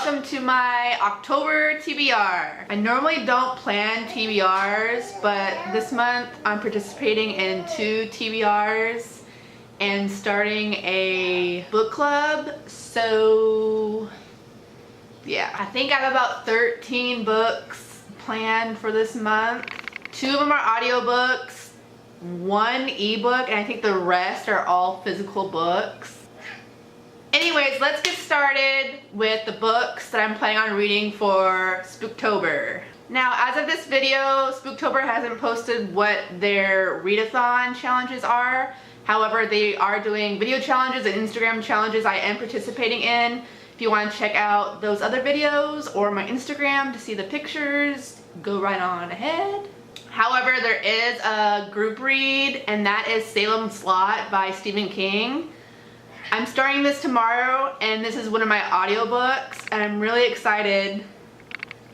welcome to my October TBR. I normally don't plan TBRs, but this month I'm participating in 2 TBRs and starting a book club. So yeah, I think I have about 13 books planned for this month. 2 of them are audiobooks, 1 ebook, and I think the rest are all physical books. Anyways, let's get started with the books that I'm planning on reading for Spooktober. Now, as of this video, Spooktober hasn't posted what their readathon challenges are. However, they are doing video challenges and Instagram challenges I am participating in. If you want to check out those other videos or my Instagram to see the pictures, go right on ahead. However, there is a group read, and that is Salem's Lot by Stephen King. I'm starting this tomorrow, and this is one of my audiobooks, and I'm really excited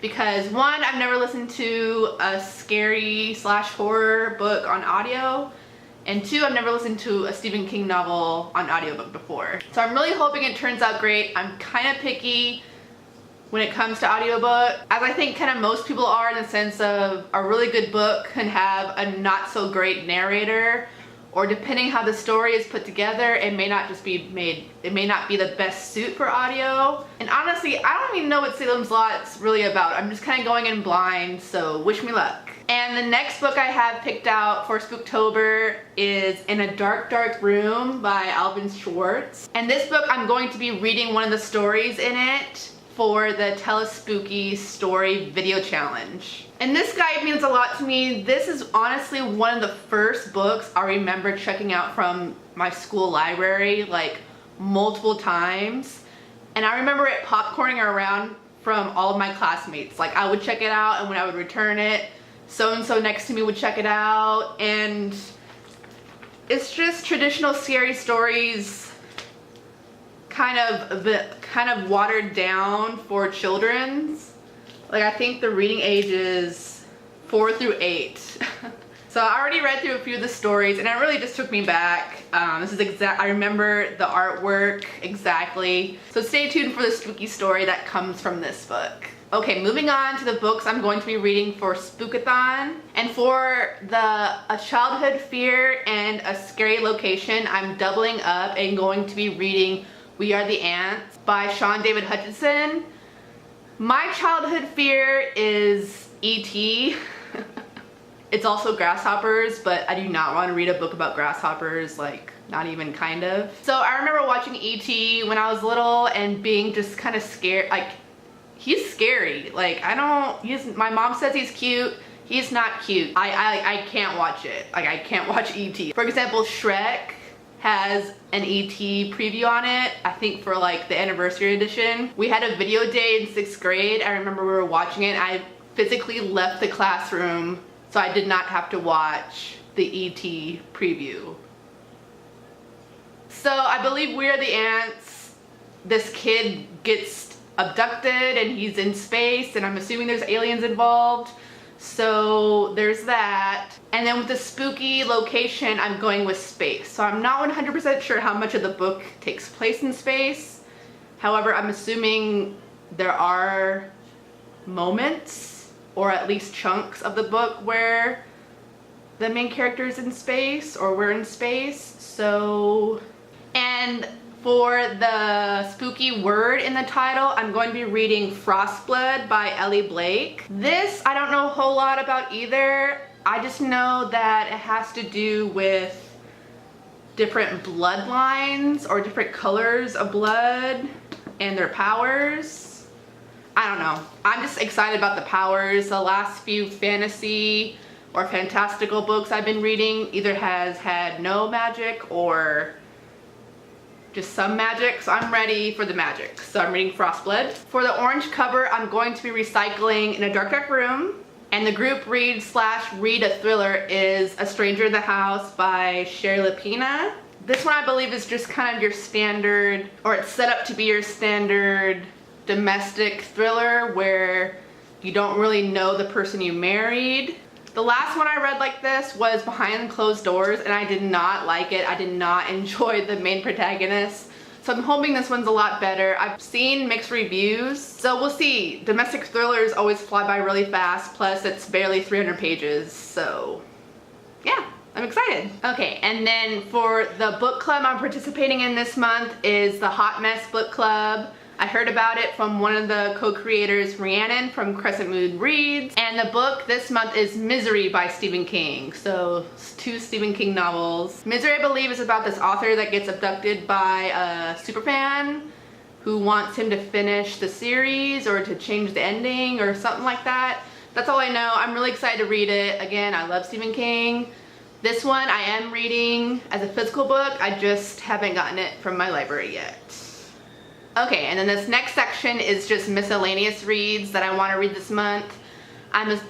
because 1, I've never listened to a scary / horror book on audio, and 2, I've never listened to a Stephen King novel on audiobook before. So I'm really hoping it turns out great. I'm kind of picky when it comes to audiobook, as I think kind of most people are, in the sense of a really good book can have a not so great narrator, or depending how the story is put together, it may not be the best suit for audio. And honestly, I don't even know what Salem's Lot's really about. I'm just kind of going in blind, so wish me luck. And the next book I have picked out for Spooktober is In a Dark, Dark Room by Alvin Schwartz. And this book, I'm going to be reading one of the stories in it for the Tell a Spooky Story video challenge. And this guy means a lot to me. This is honestly one of the first books I remember checking out from my school library, like multiple times. And I remember it popcorning around from all of my classmates. Like, I would check it out, and when I would return it, so-and-so next to me would check it out. And it's just traditional scary stories, kind of watered down for children's. Like, I think the reading age is 4 through 8. So I already read through a few of the stories, and it really just took me back. I remember the artwork exactly. So stay tuned for the spooky story that comes from this book. Okay, moving on to the books I'm going to be reading for Spookathon. And for A Childhood Fear and a Scary Location, I'm doubling up and going to be reading We Are the Ants by Sean David Hutchinson. My childhood fear is E.T. It's also grasshoppers, but I do not want to read a book about grasshoppers, like, not even kind of. So I remember watching E.T. when I was little and being just kind of scared. Like, he's scary. Like, my mom says he's cute. He's not cute. I can't watch it. Like, I can't watch E.T. For example, Shrek has an E.T. preview on it, I think for like the anniversary edition. We had a video day in 6th grade. I remember we were watching it. I physically left the classroom so I did not have to watch the E.T. preview. So I believe We Are the Ants, this kid gets abducted and he's in space, and I'm assuming there's aliens involved. So there's that. And then with the spooky location, I'm going with space. So I'm not 100% sure how much of the book takes place in space. However, I'm assuming there are moments, or at least chunks of the book, where the main character is in space, or we're in space. So, and for the spooky word in the title, I'm going to be reading Frostblood by Ellie Blake. This, I don't know a whole lot about either. I just know that it has to do with different bloodlines or different colors of blood and their powers. I don't know. I'm just excited about the powers. The last few fantasy or fantastical books I've been reading either has had no magic or just some magic, so I'm ready for the magic. So I'm reading Frostblood. For the orange cover, I'm going to be recycling In a Dark, Dark Room. And the group read / read a thriller is A Stranger in the House by Sherry Lapina. This one I believe is just kind of your standard, or it's set up to be your standard domestic thriller where you don't really know the person you married. The last one I read like this was Behind Closed Doors, and I did not like it. I did not enjoy the main protagonist. So I'm hoping this one's a lot better. I've seen mixed reviews, so we'll see. Domestic thrillers always fly by really fast, plus it's barely 300 pages, so yeah, I'm excited. Okay, and then for the book club I'm participating in this month is the Hot Mess Book Club. I heard about it from one of the co-creators, Rhiannon from Crescent Moon Reads, and the book this month is Misery by Stephen King. So it's 2 Stephen King novels. Misery, I believe, is about this author that gets abducted by a superfan who wants him to finish the series or to change the ending or something like that. That's all I know. I'm really excited to read it. Again, I love Stephen King. This one I am reading as a physical book. I just haven't gotten it from my library yet. Okay, and then this next section is just miscellaneous reads that I want to read this month.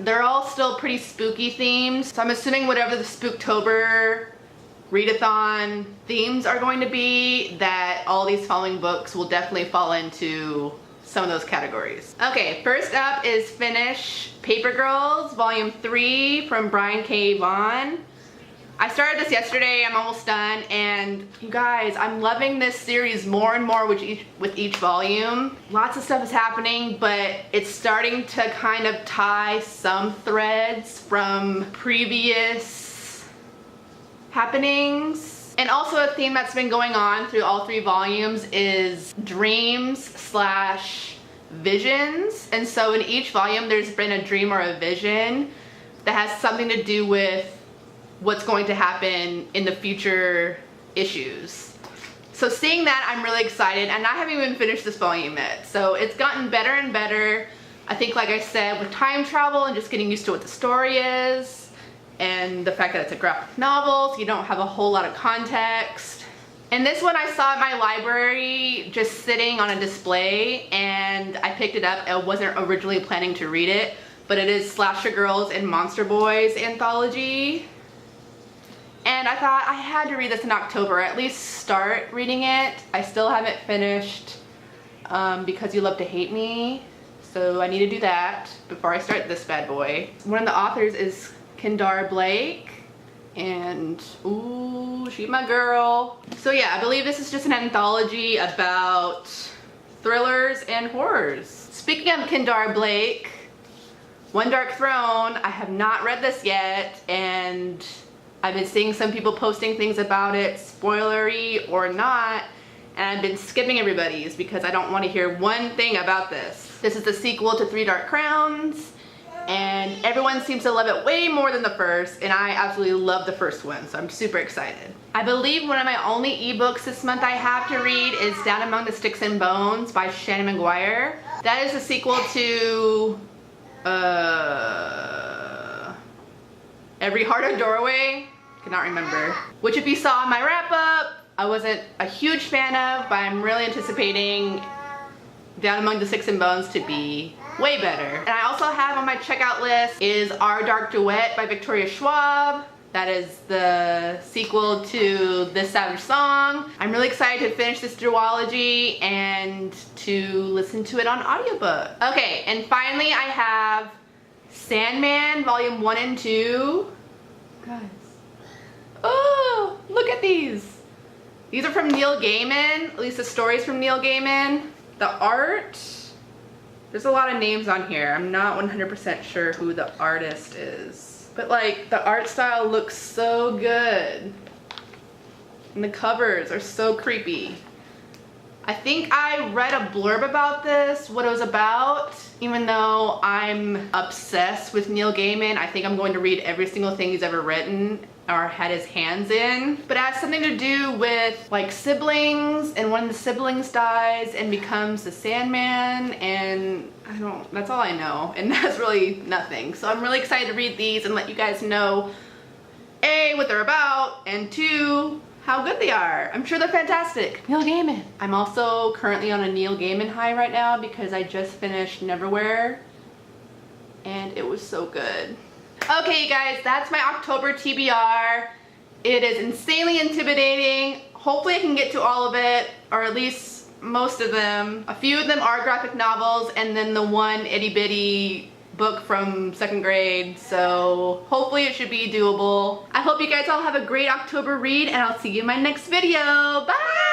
They're all still pretty spooky themed, so I'm assuming whatever the Spooktober readathon themes are going to be, that all these following books will definitely fall into some of those categories. Okay, first up is Finish Paper Girls, Volume 3 from Brian K. Vaughan. I started this yesterday, I'm almost done, and you guys, I'm loving this series more and more with each volume. Lots of stuff is happening, but it's starting to kind of tie some threads from previous happenings. And also a theme that's been going on through all 3 volumes is dreams / visions. And so in each volume there's been a dream or a vision that has something to do with what's going to happen in the future issues. So seeing that, I'm really excited, and I haven't even finished this volume yet. So it's gotten better and better. I think, like I said, with time travel and just getting used to what the story is, and the fact that it's a graphic novel, so you don't have a whole lot of context. And this one I saw at my library just sitting on a display, and I picked it up. I wasn't originally planning to read it, but it is Slasher Girls and Monster Boys anthology. And I thought I had to read this in October, or at least start reading it. I still haven't finished Because You Love to Hate Me, so I need to do that before I start this bad boy. One of the authors is Kendare Blake, and ooh, she's my girl. So yeah, I believe this is just an anthology about thrillers and horrors. Speaking of Kendare Blake, One Dark Throne, I have not read this yet, and I've been seeing some people posting things about it, spoilery or not, and I've been skipping everybody's because I don't want to hear one thing about this. This is the sequel to Three Dark Crowns, and everyone seems to love it way more than the first, and I absolutely love the first one, so I'm super excited. I believe one of my only ebooks this month I have to read is Down Among the Sticks and Bones by Shannon McGuire. That is a sequel to Every Heart a Doorway? Cannot remember. Which, if you saw in my wrap up, I wasn't a huge fan of, but I'm really anticipating Down Among the Sticks and Bones to be way better. And I also have on my checkout list is Our Dark Duet by Victoria Schwab. That is the sequel to This Savage Song. I'm really excited to finish this duology and to listen to it on audiobook. Okay, and finally I have Sandman Volume 1 and 2. Guys. Oh, look at these. These are from Neil Gaiman, at least the stories from Neil Gaiman. The art, there's a lot of names on here. I'm not 100% sure who the artist is. But like, the art style looks so good. And the covers are so creepy. I think I read a blurb about this, what it was about. Even though I'm obsessed with Neil Gaiman, I think I'm going to read every single thing he's ever written or had his hands in. But it has something to do with like siblings, and one of the siblings dies and becomes the Sandman, and that's all I know, and that's really nothing. So I'm really excited to read these and let you guys know A, what they're about, and 2, how good they are. I'm sure they're fantastic. Neil Gaiman. I'm also currently on a Neil Gaiman high right now because I just finished Neverwhere and it was so good. Okay, you guys, that's my October TBR. It is insanely intimidating. Hopefully I can get to all of it, or at least most of them. A few of them are graphic novels, and then the one itty bitty book from 2nd grade, so hopefully it should be doable. I hope you guys all have a great October read, and I'll see you in my next video. Bye!